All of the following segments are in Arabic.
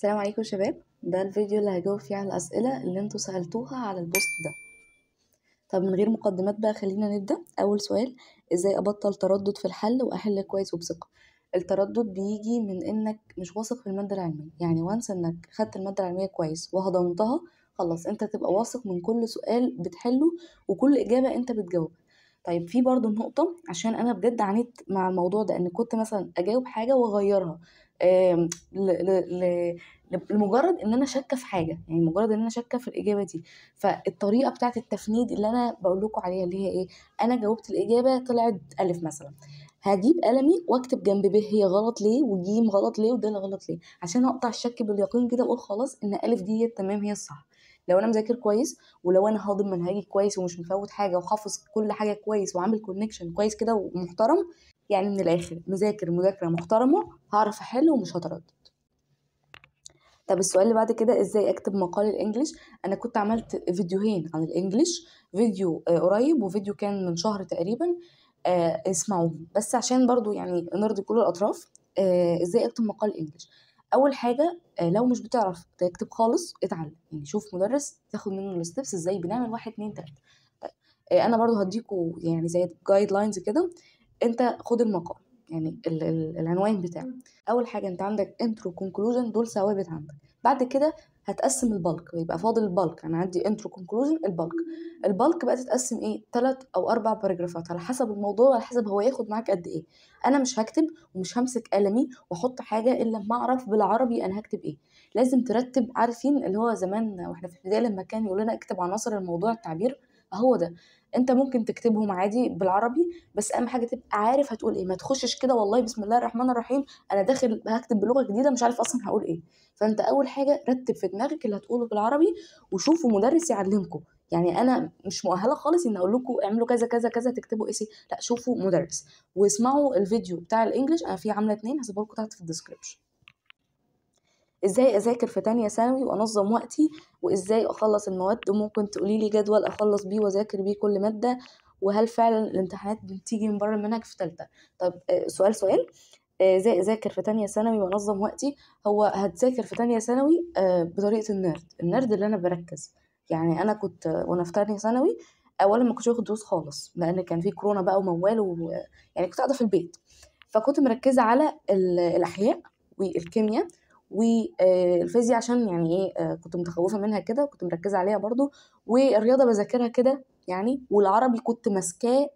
السلام عليكم شباب. ده الفيديو اللي هجاوب فيه على الأسئلة اللي انتوا سألتوها على البوست ده. طب من غير مقدمات بقى خلينا نبدأ. أول سؤال: ازاي أبطل تردد في الحل وأحل كويس وبثقة؟ التردد بيجي من إنك مش واثق في المادة العلمية، يعني وانس إنك خدت المادة العلمية كويس وهضمتها، خلاص انت تبقى واثق من كل سؤال بتحله وكل إجابة انت بتجاوبها. طيب في برضو نقطة، عشان أنا بجد عانيت مع الموضوع ده، إن كنت مثلا أجاوب حاجة وأغيرها لمجرد ان انا شاكه في حاجه، يعني مجرد ان انا شاكه في الاجابه دي. فالطريقه بتاعه التفنيد اللي انا بقول لكم عليها اللي هي ايه: انا جاوبت الاجابه طلعت الف مثلا، هجيب قلمي واكتب جنب ب هي غلط ليه، وجيم غلط ليه، وده غلط ليه، عشان اقطع الشك باليقين كده واقول خلاص ان الف دي هي التمام، هي الصح. لو انا مذاكر كويس، ولو انا هاضم منهجي كويس ومش مفوت حاجه وحافظ كل حاجه كويس وعامل كونكشن كويس كده ومحترم، يعني من الاخر مذاكر مذاكره محترمه، هعرف احل ومش هتردد. طب السؤال اللي بعد كده: ازاي اكتب مقال الانجليش؟ انا كنت عملت فيديوهين عن الانجليش، فيديو قريب وفيديو كان من شهر تقريبا، اسمعوهم بس عشان برضو يعني نرضي كل الاطراف. ازاي اكتب مقال انجليش؟ اول حاجه، لو مش بتعرف تكتب خالص اتعلم، يعني شوف مدرس تاخد منه الستبس ازاي بنعمل واحد اتنين تلاته. طيب انا برضو هديكوا يعني زي جايد لاينز كده. انت خد المقال، يعني العنوان بتاعه. اول حاجه انت عندك انترو كونكلوجن، دول ثوابت عندك. بعد كده هتقسم البلك، ويبقى فاضل البلك. انا عندي انترو كونكلوجن البلك. البلك بقى تتقسم ايه: 3 أو 4 باراجرافات على حسب الموضوع وعلى حسب هو ياخد معاك قد ايه. انا مش هكتب ومش همسك قلمي واحط حاجه الا لما اعرف بالعربي انا هكتب ايه. لازم ترتب، عارفين اللي هو زمان واحنا في البدايه لما كان يقول لنا اكتب عناصر الموضوع التعبير، اهو ده. انت ممكن تكتبهم عادي بالعربي، بس اهم حاجه تبقى عارف هتقول ايه. ما تخشش كده والله بسم الله الرحمن الرحيم انا داخل هكتب بلغه جديده مش عارف اصلا هقول ايه. فانت اول حاجه رتب في دماغك اللي هتقوله بالعربي، وشوفوا مدرس يعلمكم. يعني انا مش مؤهله خالص ان اقول لكم اعملوا كذا كذا كذا تكتبوا ايه، لا شوفوا مدرس واسمعوا الفيديو بتاع الانجليش. انا في عامله 2 هسيبه لكم تحت في الديسكربشن. ازاي اذاكر في تانية ثانوي وانظم وقتي، وازاي اخلص المواد؟ وممكن تقولي لي جدول اخلص بيه واذاكر بيه كل ماده؟ وهل فعلا الامتحانات بتيجي من بره المنهج في ثالثه؟ طب سؤال: ازاي اذاكر في تانية ثانوي وانظم وقتي؟ هو هتذاكر في تانية ثانوي بطريقه النرد اللي انا بركز. يعني انا كنت وانا في تانية ثانوي اولا ما كنتش باخد دروس خالص، لان كان في كورونا بقى وموال يعني كنت قاعده في البيت. فكنت مركزه على الاحياء والكيمياء والفيزياء، عشان يعني ايه كنت متخوفه منها كده وكنت مركزه عليها برضو. والرياضه بذاكرها كده يعني. والعربي كنت ماسكاه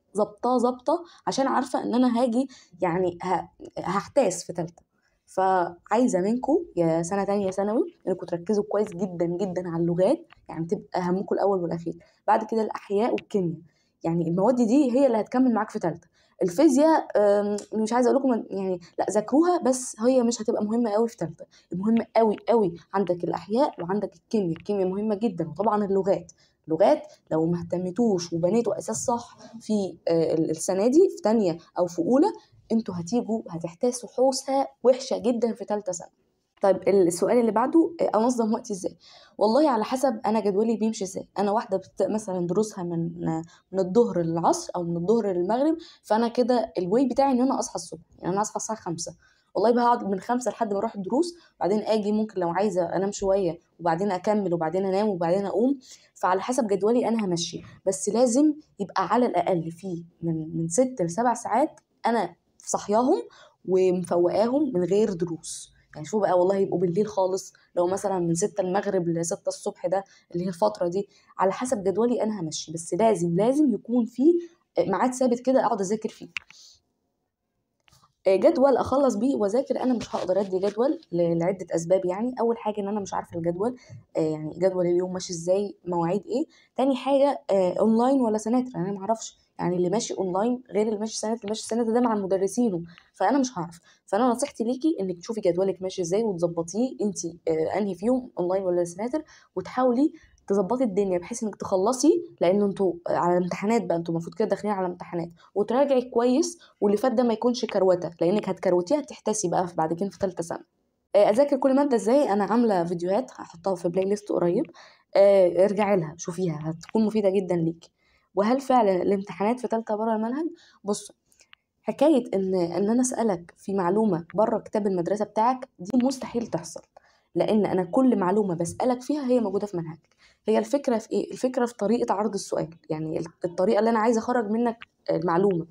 ظابطه عشان عارفه ان انا هاجي يعني هحتاس في تالتة. فعايزه منكم يا سنه تانية ثانوي انكم تركزوا كويس جدا جدا على اللغات، يعني تبقى همكم الاول والاخير. بعد كده الاحياء والكيمياء، يعني المواد دي هي اللي هتكمل معاك في تالتة. الفيزياء مش عايزه اقول لكم يعني لا ذاكروها، بس هي مش هتبقى مهمه قوي في ثالثه. المهم قوي قوي عندك الاحياء وعندك الكيمياء. الكيمياء مهمه جدا، وطبعا اللغات لو ما اهتمتوش وبنيتوا اساس صح في السنه دي في تانية او في اولى، انتوا هتيجوا هتحتاسوا حوسه وحشه جدا في ثالثه سنه. طيب السؤال اللي بعده: انظم وقتي ازاي؟ والله على حسب انا جدولي بيمشي ازاي. انا واحده مثلا دروسها من الظهر للعصر او من الظهر للمغرب، فانا كده الواي بتاعي ان انا اصحى الصبح، يعني انا اصحى الساعه 5. والله بقى هقعد من 5 لحد ما اروح الدروس، بعدين اجي ممكن لو عايزه انام شويه وبعدين اكمل وبعدين انام وبعدين اقوم. فعلى حسب جدولي انا همشي، بس لازم يبقى على الاقل فيه من 6 ل7 ساعات انا صحياهم ومفوقاهم من غير دروس. يعني شوفوا بقى والله يبقوا بالليل خالص، لو مثلا من 6 المغرب ل6 الصبح، ده اللي هي الفترة دي. على حسب جدولي انا همشي، بس لازم يكون في ميعاد ثابت كده اقعد اذاكر فيه. جدول اخلص بيه واذاكر. انا مش هقدر ادي جدول لعده اسباب. يعني اول حاجه ان انا مش عارفه الجدول، يعني جدول اليوم ماشي ازاي، مواعيد ايه. تاني حاجه اونلاين ولا سناتر، انا ما اعرفش. يعني اللي ماشي اونلاين غير اللي ماشي سناتر. اللي ماشي سناتر ده مع مدرسينه، فانا مش هعرف. فانا نصيحتي ليكي انك تشوفي جدولك ماشي ازاي وتظبطيه انت، انهي فيهم اونلاين ولا سناتر، وتحاولي تظبطي الدنيا بحيث انك تخلصي، لان انتوا على امتحانات بقى، انتوا المفروض كده داخلين على امتحانات، وتراجعي كويس واللي فات ده ما يكونش كروته، لانك هتكروتيها تحتسي بقى بعد كده في ثالثه سنه. اذاكر كل ماده ازاي؟ انا عامله فيديوهات هحطها في بلاي ليست قريب، ارجعي لها شوفيها هتكون مفيده جدا ليكي. وهل فعلا الامتحانات في ثالثه بره المنهج؟ بص، حكايه ان انا اسالك في معلومه بره كتاب المدرسه بتاعك دي مستحيل تحصل. لان انا كل معلومه بسالك فيها هي موجوده في منهجك. هي الفكره في ايه؟ الفكره في طريقه عرض السؤال، يعني الطريقه اللي انا عايزه اخرج منك المعلومه،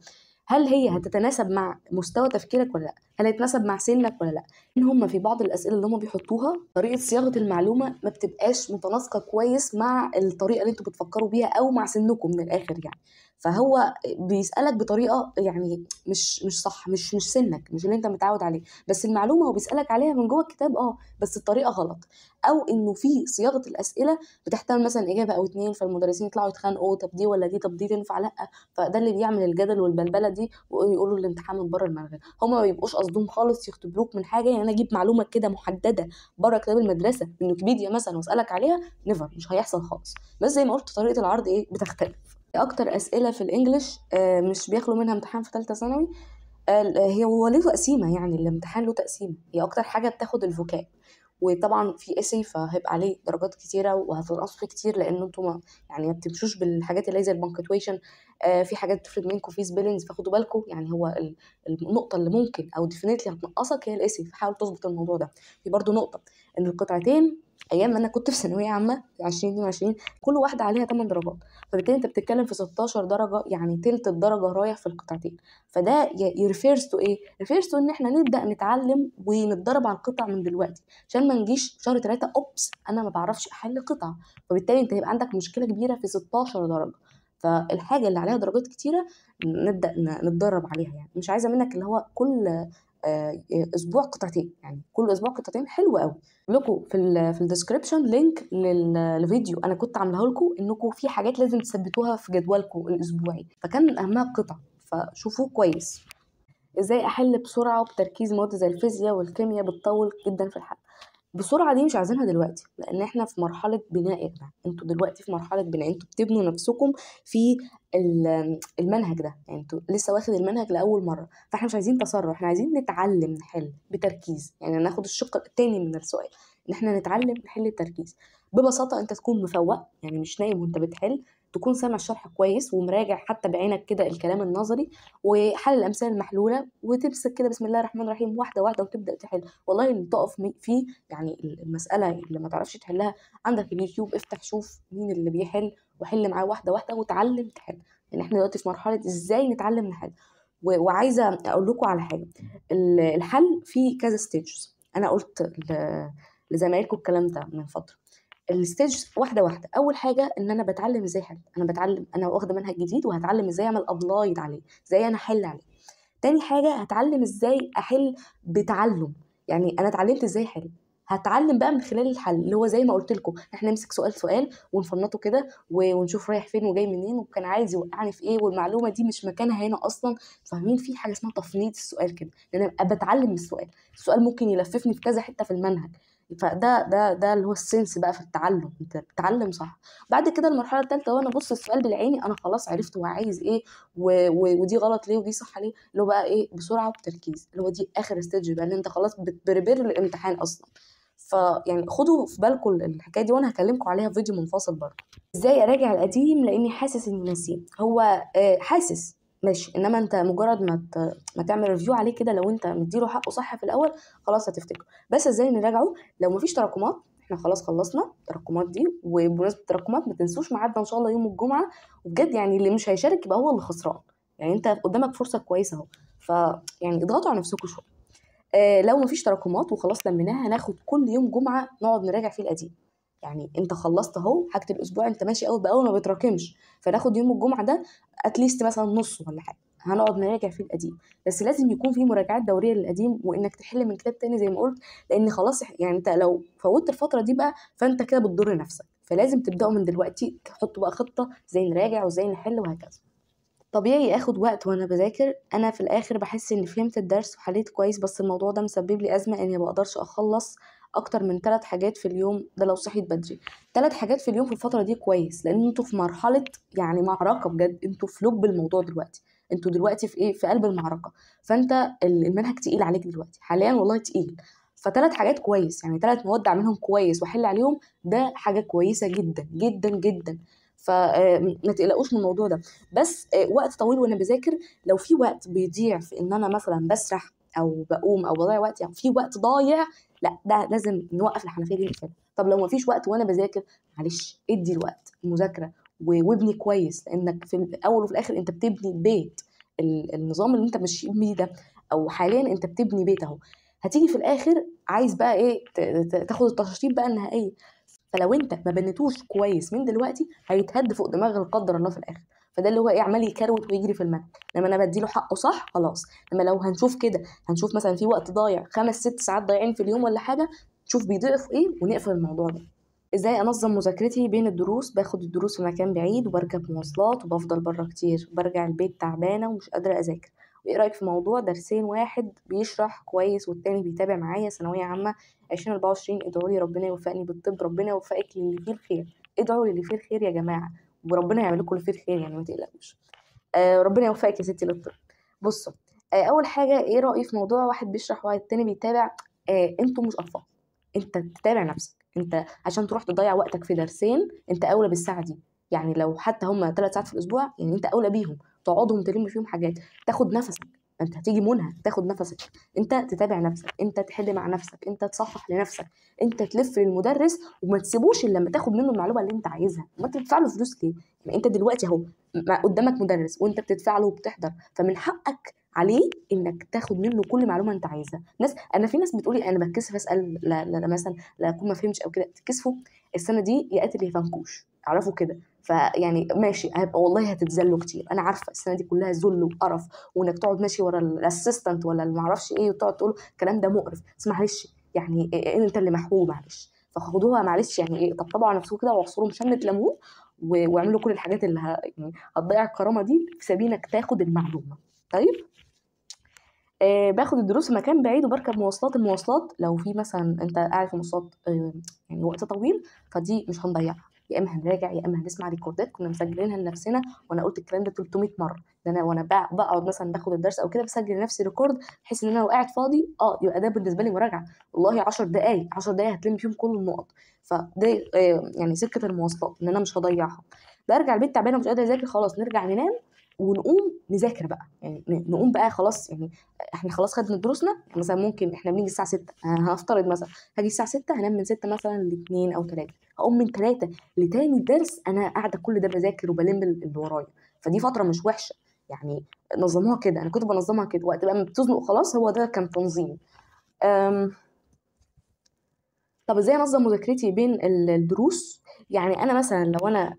هل هي هتتناسب مع مستوى تفكيرك ولا لا، هل هيتناسب مع سنك ولا لا. ان هم في بعض الاسئله اللي هم بيحطوها طريقه صياغه المعلومه ما بتبقاش متناسقه كويس مع الطريقه اللي انتوا بتفكروا بيها او مع سنكم من الاخر يعني. فهو بيسالك بطريقه يعني مش صح، مش سنك، مش اللي انت متعود عليه، بس المعلومه هو بيسالك عليها من جوه الكتاب، بس الطريقه غلط، او انه في صياغه الاسئله بتحتمل مثلا اجابه او اتنين، فالمدرسين يطلعوا يتخانقوا طب دي ولا دي، طب دي تنفع لا. فده اللي بيعمل الجدل والبلبله دي، ويقولوا الامتحان من بره المنهج. هما ما بيبقوش قصدهم خالص يختبروك من حاجه، يعني انا اجيب معلومه كده محدده بره كتاب المدرسه من ويكيبيديا مثلا واسالك عليها، نيفر، مش هيحصل خالص. بس زي ما قلت طريقه العرض بتختلف. اكتر اسئله في الانجليش مش بياخلوا منها امتحان في ثالثه ثانوي. هو له تقسيمه، يعني الامتحان له تقسيمه. هي اكتر حاجه بتاخد الفوكاب، وطبعا في اسي فهيبقى عليه درجات كتيره وهتنقصوا فيه كتير، لان انتوا ما بتمشوش بالحاجات اللي زي البنكتويشن. في حاجات بتفرض منكم في سبيلنجز، فخدوا بالكم. يعني هو النقطه اللي ممكن او ديفينتلي هتنقصك هي الاسي، فحاول تظبط الموضوع ده. في برضو نقطه ان القطعتين ايام ما انا كنت في ثانويه عامه 2022 كل واحده عليها 8 درجات، فبالتالي انت بتتكلم في 16 درجه، يعني تلت الدرجه رايح في القطعتين. فده يرفيرز تو ايه؟ ريفيرز تو ان احنا نبدا نتعلم ونتدرب على القطع من دلوقتي، عشان ما نجيش شهر 3 اوبس انا ما بعرفش احل قطعه، فبالتالي انت هيبقى عندك مشكله كبيره في 16 درجه. فالحاجه اللي عليها درجات كتيره نبدا نتدرب عليها. يعني مش عايزه منك اللي هو كل اسبوع قطعتين، يعني كل اسبوع قطعتين حلو قوي. لكم في الديسكربشن لينك لفيديو انا كنت عاملاه لكم، انكم في حاجات لازم تثبتوها في جدولكم الاسبوعي، فكان من اهمها القطع، فشوفوه كويس. ازاي احل بسرعه وبتركيز مواد زي الفيزياء والكيمياء بتطول جدا في الحل؟ بسرعه دي مش عايزينها دلوقتي، لان احنا في مرحله بناء. يا جماعه انتوا دلوقتي في مرحله بناء، انتوا بتبنوا نفسكم في المنهج ده، يعني انتوا لسه واخد المنهج لاول مره، فاحنا مش عايزين تسرع، احنا عايزين نتعلم نحل بتركيز. يعني ناخد الشق الثاني من السؤال، ان احنا نتعلم نحل التركيز ببساطه. انت تكون مفوق، يعني مش نايم وانت بتحل، تكون سامع الشرح كويس ومراجع حتى بعينك كده الكلام النظري وحل الامثله المحلوله، وتمسك كده بسم الله الرحمن الرحيم واحده واحده وتبدا تحل. والله اللي تقف فيه، يعني المساله اللي ما تعرفش تحلها، عندك اليوتيوب، افتح شوف مين اللي بيحل وحل معاه واحده واحده وتعلم تحل. يعني احنا دلوقتي في مرحله ازاي نتعلم نحل. وعايزه اقول لكم على حاجه، الحل فيه كذا ستيجز. انا قلت لزمايلكم الكلام ده من فتره. الستيج واحده واحده. اول حاجه ان انا بتعلم ازاي احل، انا بتعلم، انا واخده منهج جديد وهتعلم ازاي اعمل ابلايد عليه، ازاي انا احل عليه. تاني حاجه هتعلم ازاي احل بتعلم، يعني انا اتعلمت ازاي احل، هتعلم بقى من خلال الحل، اللي هو زي ما قلت لكم احنا نمسك سؤال سؤال ونفنطه كده ونشوف رايح فين وجاي منين وكان عايز يوقعني في ايه والمعلومه دي مش مكانها هنا اصلا. فاهمين؟ في حاجه اسمها تفنيط السؤال كده، لان انا ابقى بتعلم من السؤال. السؤال ممكن يلففني في كذا حته في المنهج. فده اللي هو السنس بقى في التعلم، انت بتتعلم صح. بعد كده المرحله الثالثه، وانا بص السؤال بالعيني، انا خلاص عرفت هو عايز ايه ودي غلط ليه ودي صح ليه، اللي هو بقى ايه بسرعه وبتركيز، اللي هو دي اخر ستيج بقى، ان انت خلاص بتبربر للامتحان اصلا. فيعني خدوا في بالكم الحكايه دي، وانا هكلمكم عليها في فيديو منفصل برضه. ازاي اراجع القديم لاني حاسس اني ناسيه؟ هو حاسس ماشي، انما انت مجرد ما تعمل ريفيو عليه كده، لو انت مديله حقه صح في الاول خلاص هتفتكره. بس ازاي نراجعه؟ لو مفيش تراكمات، احنا خلاص خلصنا التراكمات دي، وبمناسبه التراكمات ما تنسوش ميعادنا ان شاء الله يوم الجمعه. وبجد يعني اللي مش هيشارك يبقى هو اللي خسران، يعني انت قدامك فرصه كويسه اهو. فيعني اضغطوا على نفسكم شويه. لو مفيش تراكمات وخلاص لميناها، هناخد كل يوم جمعه نقعد نراجع فيه القديم. يعني انت خلصت اهو حاجه الاسبوع، انت ماشي اول باول ما بتراكمش، فناخد يوم الجمعه ده اتليست مثلا نص ولا حاجه هنقعد نراجع فيه القديم. بس لازم يكون في مراجعات دوريه للقديم، وانك تحل من كتاب تاني زي ما قلت، لان خلاص يعني انت لو فوتت الفتره دي بقى فانت كده بتضر نفسك. فلازم تبداوا من دلوقتي تحطوا بقى خطه ازاي نراجع وازاي نحل وهكذا. طبيعي اخد وقت وانا بذاكر، انا في الاخر بحس اني فهمت الدرس وحليت كويس، بس الموضوع ده مسبب لي ازمه اني ما بقدرش اخلص اكتر من 3 حاجات في اليوم، ده لو صحيت بدري. 3 حاجات في اليوم في الفتره دي كويس، لان انتوا في مرحله يعني معركه بجد، انتوا في لب الموضوع دلوقتي، انتوا دلوقتي في ايه، في قلب المعركه. فانت المنهج تقيل عليك دلوقتي حاليا، والله تقيل. ف3 حاجات كويس، يعني 3 مواد اعملهم كويس واحل عليهم، ده حاجه كويسه جدا جدا جدا. فما تقلقوش من الموضوع ده. بس وقت طويل وانا بذاكر، لو في وقت بيضيع في ان انا مثلا بسرح او بقوم او بضيع وقت، يعني في وقت ضايع لا ده لازم نوقف الحنفيه دي نقفلها. طب لو مفيش وقت وانا بذاكر، معلش ادي الوقت المذاكره وابني كويس، لانك في الاول وفي الاخر انت بتبني بيت. النظام اللي انت ماشي بيه ده، او حاليا انت بتبني بيت اهو. هتيجي في الاخر عايز بقى ايه، تاخد التشطيب بقى النهائيه. فلو انت ما بنيتوش كويس من دلوقتي، هيتهد فوق دماغ لا قدر الله في الاخر. فده اللي هو ايه، عمال يكروت ويجري في المنهج. لما انا بديله حقه صح خلاص. لما لو هنشوف كده، هنشوف مثلا في وقت ضايع 5 6 ساعات ضايعين في اليوم ولا حاجه، نشوف بيضيع في ايه ونقفل الموضوع ده. ازاي انظم مذاكرتي بين الدروس؟ باخد الدروس في مكان بعيد، وبركب مواصلات، وبفضل بره كتير، وبرجع البيت تعبانه ومش قادره اذاكر. وايه رايك في موضوع درسين واحد بيشرح كويس والتاني بيتابع معايا؟ ثانويه عامه 2024، ادعوا لي ربنا يوفقني بالطب، ربنا يوفقك للي فيه الخير. ادعوا للي فيه الخير يا جماعه، وربنا يعمل لكم اللي فيه الخير يعني، ما تقلقوش. ربنا يوفقك يا ستي للطب. بصوا، اول حاجه ايه رايي في موضوع واحد بيشرح وواحد تاني بيتابع؟ انتوا مش اطفال. انت تتابع نفسك. انت عشان تروح تضيع وقتك في درسين، انت اولى بالساعه دي. يعني لو حتى هم 3 ساعات في الاسبوع، يعني انت اولى بيهم تقعدهم تلم فيهم حاجات، تاخد نفسك. انت هتيجي منها تاخد نفسك، انت تتابع نفسك، انت تحل مع نفسك، انت تصحح لنفسك، انت تلف للمدرس، وما تسيبوش الا لما تاخد منه المعلومه اللي انت عايزها. ما انت بتدفع له فلوس ليه؟ يعني انت دلوقتي اهو قدامك مدرس وانت بتدفع له وبتحضر، فمن حقك عليه انك تاخد منه كل معلومه انت عايزها. في ناس بتقولي انا بتكسف اسال، لا مثلا لا اكون ما فهمتش او كده. تكسفوا؟ السنه دي يا قاتل يا فنكوش، اعرفوا كده. فيعني ماشي، هيبقى والله هتتذلوا كتير، انا عارفه السنه دي كلها ذل وقرف، وانك تقعد ماشي ورا الاسيستنت ولا اللي معرفش ايه وتقعد تقول الكلام ده مقرف. بس معلش يعني انت اللي محبوب، معلش فخدوها معلش. يعني ايه، طبطبوا على نفسكم كده واعصروا شنه ليمون، واعملوا كل الحاجات اللي يعني هتضيع الكرامه دي في سبيلك تاخد المعلومه. طيب، باخد الدروس في مكان بعيد، وبركب مواصلات. المواصلات لو في مثلا انت قاعد في مواصلات يعني وقت طويل، فدي مش هنضيعها. يا اما هنراجع يا اما هنسمع ريكوردات كنا مسجلينها لنفسنا. وانا قلت الكلام ده 300 مره. ده انا وانا بقعد مثلا باخد الدرس او كده، بسجل لنفسي ريكورد، بحيث ان انا لو قاعد فاضي يبقى ده بالنسبه لي مراجعه. والله 10 دقائق 10 دقائق هتلم فيهم كل النقط. فده يعني سكه المواصلات ان انا مش هضيعها. برجع البيت تعبانه ومش قادره اذاكر، خلاص نرجع ننام ونقوم نذاكر بقى. يعني نقوم بقى خلاص. يعني احنا خلاص خدنا دروسنا. مثلا ممكن احنا بنيجي الساعه 6، هنفترض مثلا هاجي الساعه 6، هنام من 6 مثلا ل 2 او 3، هقوم من 3 لتاني درس انا قاعده كل ده بذاكر وبلم اللي ورايا. فدي فتره مش وحشه يعني. نظموها كده، انا كنت بنظمها كده. وقت بقى ما بتزنق خلاص، هو ده كان تنظيم. أم... طب ازاي انظم مذاكرتي بين الدروس؟ يعني انا مثلا لو انا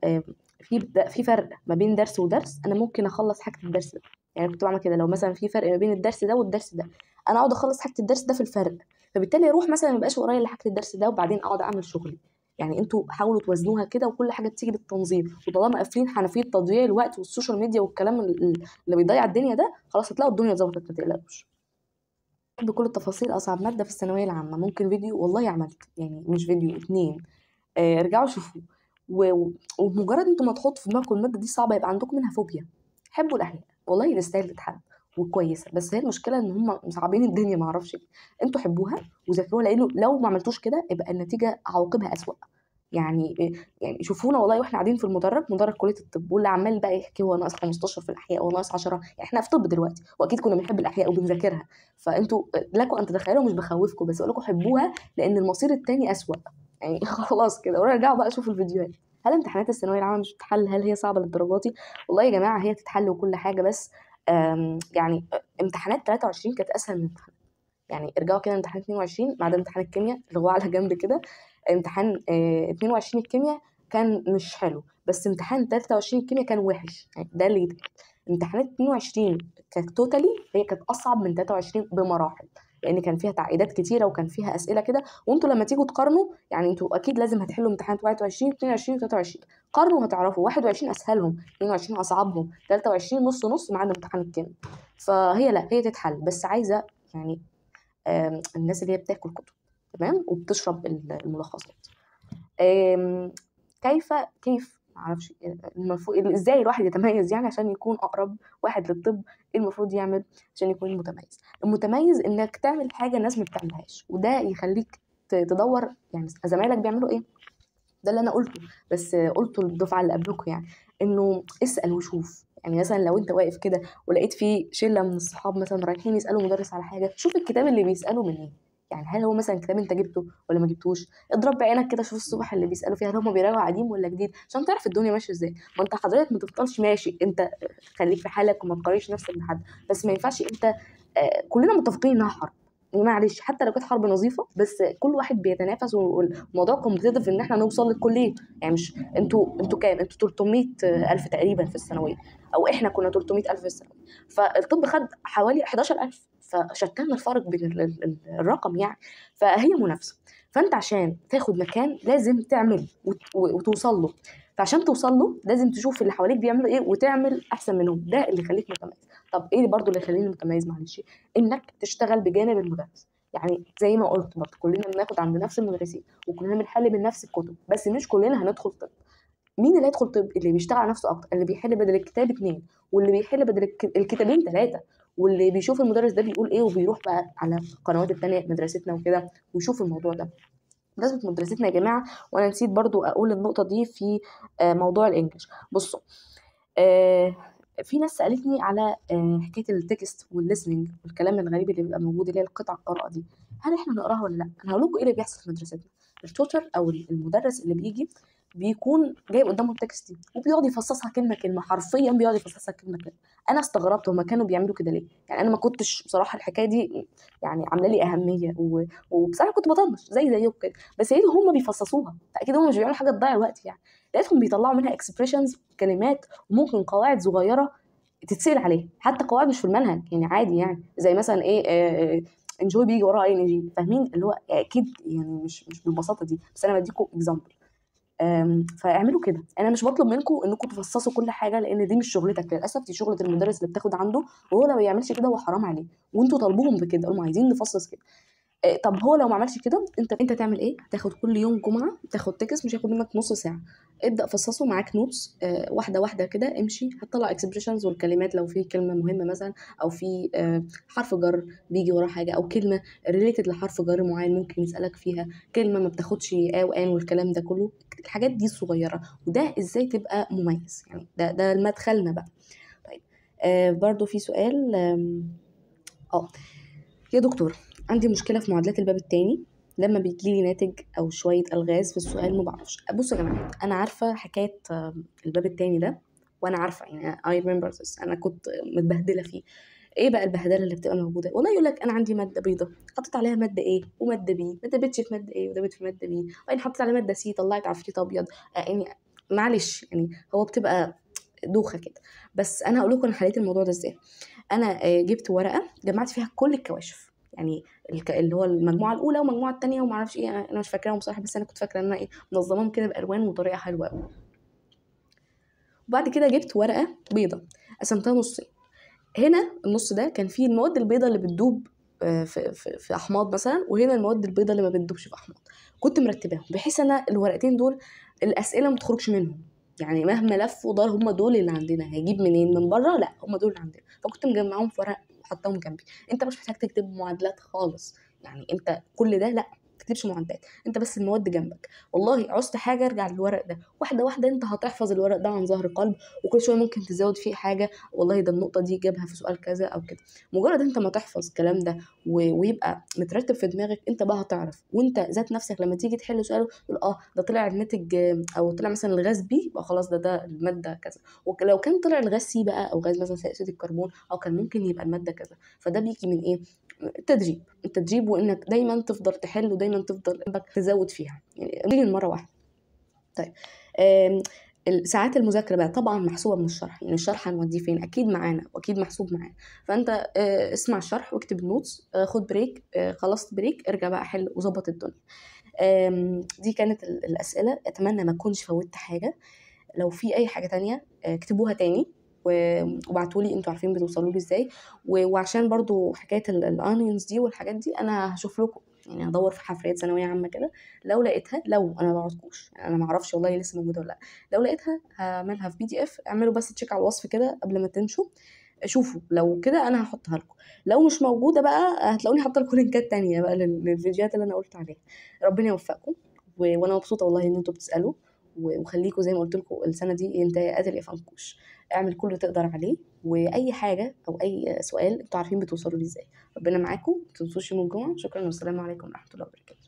في فرق ما بين درس ودرس، انا ممكن اخلص حاجه الدرس ده. يعني كنت بعمل كده، لو مثلا في فرق ما بين الدرس ده والدرس ده، انا اقعد اخلص حاجه الدرس ده في الفرق. فبالتالي اروح مثلا ما يبقاش ورايا الا حاجه الدرس ده، وبعدين اقعد اعمل شغلي. يعني انتوا حاولوا توازنوها كده، وكل حاجه بتيجي بالتنظيم. وطالما قافلين حنفيه تضييع الوقت والسوشيال ميديا والكلام اللي بيضيع الدنيا ده، خلاص هتلاقوا الدنيا اتظبطت، ما تقلقوش. بكل التفاصيل أصعب مادة في الثانوية العامة. ممكن فيديو؟ والله عملت يعني مش فيديو، اتنين. ارجعوا شوفوا. ومجرد انتوا ما تحطوا في دماغكم المادة دي صعبة، يبقى عندكم منها فوبيا. حبوا الأحياء، والله تستاهل تتحب وكويسة. بس هي المشكلة إن هم مصعبين الدنيا، ما اعرفش ليه. انتوا حبوها وذاكروها، لأنه لو ما عملتوش كده يبقى النتيجة عواقبها أسوأ. يعني يعني شوفونا والله واحنا قاعدين في مدرج كليه الطب، واللي عمال بقى يحكي هو ناقص 15 في الاحياء وناقص 10. يعني احنا في طب دلوقتي، واكيد كنا بنحب الاحياء وبنذاكرها. فانتوا لكم ان تتخيلوا، مش بخوفكم بس اقول لكم حبوها، لان المصير التاني اسوأ. يعني خلاص كده، ورجعوا بقى شوفوا الفيديوهات. هل امتحانات الثانويه العامه مش بتتحل؟ هل هي صعبه للدرجات دي؟ والله يا جماعه هي تتحل وكل حاجه، بس يعني امتحانات 23 كانت اسهل من امتحانات. يعني ارجعوا كده امتحان 22 بعد امتحان الكيمياء اللي هو على جنب كده. امتحان 22 الكيمياء كان مش حلو، بس امتحان 23 الكيمياء كان وحش. يعني ده اللي يتقال. امتحانات 22 كتوتالي هي كانت اصعب من 23 بمراحل، لان كان فيها تعقيدات كتيره وكان فيها اسئله كده. وانتوا لما تيجوا تقارنوا، يعني انتوا اكيد لازم هتحلوا امتحانات 21 22 23. قارنوا هتعرفوا 21 اسهلهم، 22 اصعبهم، 23 نص نص ما عدا امتحان الكيمياء. فهي لا، هي تتحل، بس عايزه يعني الناس اللي هي بتاكل كتب تمام وبتشرب الملخصات. آم، كيف معرفش المفروض ازاي الواحد يتميز، يعني عشان يكون اقرب واحد للطب. ايه المفروض يعمل عشان يكون متميز؟ المتميز انك تعمل حاجه الناس ما بتعملهاش، وده يخليك تدور يعني زمايلك بيعملوا ايه. ده اللي انا قلته، بس قلته للدفعه اللي قبلكم يعني، انه اسال وشوف. يعني مثلا لو انت واقف كده ولقيت في شله من الصحاب مثلا رايحين يسالوا مدرس على حاجه، شوف الكتاب اللي بيسالوا منين. يعني هل هو مثلا كتاب انت جبته ولا ما جبتوش؟ اضرب بعينك كده، شوف الصبح اللي بيسالوا فيها هل هم بيراجعوا قديم ولا جديد، عشان تعرف الدنيا ماشيه ازاي. ما انت حضرتك ما تفضلش ماشي، انت خليك في حالك وما تقارنش نفسك بحد. بس ما ينفعش انت كلنا متفقين انها حرب، يعني معلش حتى لو كانت حرب نظيفه، بس كل واحد بيتنافس، والموضوع كومبتيتيف ان احنا نوصل للكليه. يعني مش انتوا كام، انتوا 300 الف تقريبا في الثانويه، او احنا كنا 300 الف في الثانويه، فالطب خد حوالي 11,000، فشتان الفرق بين الرقم يعني. فهي منافسه، فانت عشان تاخد مكان لازم تعمل وتوصل له، فعشان توصل له لازم تشوف اللي حواليك بيعملوا ايه وتعمل احسن منهم، ده اللي يخليك متميز. طب ايه برضو اللي يخليني متميز؟ معلش، انك تشتغل بجانب المدرس. يعني زي ما قلت برضه كلنا بناخد عند نفس المدرسين وكلنا بنحل من نفس الكتب، بس مش كلنا هندخل طب. مين اللي هيدخل طب؟ اللي بيشتغل على نفسه اكتر، اللي بيحل بدل الكتاب 2، واللي بيحل بدل الكتابين 3، واللي بيشوف المدرس ده بيقول ايه وبيروح بقى على القنوات التانية مدرستنا وكده ويشوف الموضوع ده. بمناسبة مدرستنا يا جماعة، وانا نسيت برضو اقول النقطة دي في موضوع الانجليش. بصوا، آه، في ناس سألتني على حكاية التكست والليسننج والكلام الغريب اللي بيبقى موجود، اللي هي القطع القراءة دي، هل احنا نقراها ولا لا؟ انا هقول لكم ايه اللي بيحصل في مدرستنا. التوتر او المدرس اللي بيجي بيكون جايب قدامه التكست دي وبيقعد يفصصها كلمه كلمه، حرفيا بيقعد يفصصها كلمه كلمه. انا استغربت هما كانوا بيعملوا كده ليه، يعني انا ما كنتش بصراحه الحكايه دي يعني عامله لي اهميه وبصراحه كنت بطنش زيهم كده، بس لقيت هما بيفصصوها، فاكيد هما مش بيعملوا حاجه تضيع الوقت يعني. لقيتهم بيطلعوا منها اكسبريشنز، كلمات، وممكن قواعد صغيره تتسال عليها، حتى قواعد مش في المنهج يعني، عادي يعني، زي مثلا ايه انجوي بيجي وراها اي ان جي، فاهمين اللي هو اكيد يعني مش بالبساطه دي، بس انا بديكم اكزامبل. فاعملوا كده. انا مش بطلب منكم انكم تفصصوا كل حاجه، لان دي مش شغلتك للاسف، دي شغله المدرس اللي بتاخد عنده، وهو لو ما بيعملش كده هو حرام عليه، وانتوا طالبوهم بكده، هم عايزين نفصص كده. طب هو لو ما عملش كده، انت تعمل ايه؟ هتاخد كل يوم جمعه تاخد تكس، مش هياخد منك نص ساعه، ابدا فصصه معاك نوتس، واحده واحده كده امشي، هتطلع اكسبريشنز والكلمات، لو في كلمه مهمه مثلا، او في حرف جر بيجي وراه حاجه، او كلمه ريليتد لحرف جر معين ممكن يسالك فيها، كلمه ما بتاخدش وان والكلام ده كله، الحاجات دي الصغيره، وده ازاي تبقى مميز يعني، ده المدخلنا بقى. طيب، برضو في سؤال، اه يا دكتور، عندي مشكلة في معادلات الباب التاني، لما بيجيلي ناتج أو شوية ألغاز في السؤال ما بعرفش. بصوا يا جماعة، أنا عارفة حكاية الباب التاني ده، وأنا عارفة يعني I remember this، أنا كنت متبهدلة فيه. ايه بقى البهدله اللي بتبقى موجوده؟ والله يقول لك انا عندي ماده بيضه حطيت عليها ماده ايه وماده بي، ما دبتش في ماده ايه ودبت في ماده بي، وبعدين حطيت عليها ماده سي طلعت عفريت ابيض. يعني معلش يعني، هو بتبقى دوخه كده. بس انا هقول لكم انا حليت الموضوع ده ازاي. انا جبت ورقه جمعت فيها كل الكواشف، يعني اللي هو المجموعه الاولى والمجموعه الثانيه وما اعرفش ايه، انا مش فاكراهم بصراحه، بس انا كنت فاكره ان انا ايه منظماهم كده بالوان وطريقه حلوه قوي. وبعد كده جبت ورقه بيضه قسمتها نصين، هنا النص ده كان فيه المواد البيضاء اللي بتدوب في احماض مثلا، وهنا المواد البيضاء اللي ما بتدوبش في احماض. كنت مرتباهم بحيث انا الورقتين دول الاسئله ما تخرجش منهم، يعني مهما لف ودار هم دول اللي عندنا، هيجيب منين من بره؟ لا، هم دول اللي عندنا. فكنت مجمعهم في ورق وحطاهم جنبي. انت مش محتاج تكتب معادلات خالص، يعني انت كل ده لا، ما تكتبش معادلات، انت بس المواد جنبك. والله عوزت حاجه ارجع للورق ده، واحده واحده انت هتحفظ الورق ده عن ظهر قلب، وكل شويه ممكن تزود فيه حاجه، والله ده النقطه دي جابها في سؤال كذا او كده. مجرد انت ما تحفظ الكلام ده ويبقى مترتب في دماغك، انت بقى هتعرف، وانت ذات نفسك لما تيجي تحل سؤال تقول ده طلع الناتج او طلع مثلا الغاز بي، يبقى خلاص ده الماده كذا. ولو كان طلع الغاز سي بقى، او غاز مثلا ثاني اكسيد الكربون، او كان ممكن يبقى الماده كذا. فده بيجي من ايه؟ التدريب، وانك دايما تفضل تحل ودايما تفضل انك تزود فيها، يعني تيجي مره واحده. طيب، ساعات المذاكره بقى طبعا محسوبه من الشرح، يعني الشرح هنوديه فين؟ اكيد معانا واكيد محسوب معانا. فانت اسمع الشرح واكتب النوتس، خد بريك، خلصت بريك ارجع بقى حل وظبط الدنيا. دي كانت الاسئله، اتمنى ما اكونش فوتت حاجه. لو في اي حاجه تانية اكتبوها تاني وابعتوا لي انتوا عارفين بتوصلوا لي ازاي. وعشان برضو حكايه الانيونز دي والحاجات دي، انا هشوف لكم يعني، هدور في حفريات ثانويه عامه كده، لو لقيتها، لو انا ما بعرفكوش يعني، انا ما اعرفش والله لسه موجوده ولا لا، لو لقيتها هعملها في PDF، اعملوا بس تشيك على الوصف كده قبل ما تمشوا، شوفوا لو كده انا هحطها لكم. لو مش موجوده بقى هتلاقوني حاطه لكم لينكات تانية بقى للفيديوهات اللي انا قلت عليها. ربنا يوفقكم، وانا مبسوطه والله ان انتوا بتسالوا، وخليكوا زي ما قلت لكم السنه دي انتهاءات اليفنكوش، اعمل كل اللي تقدر عليه، واي حاجه او اي سؤال انتوا عارفين بتوصلوا لي ازاي. ربنا معاكم، ما تنسوش يوم الجمعه. شكرا والسلام عليكم ورحمه الله وبركاته.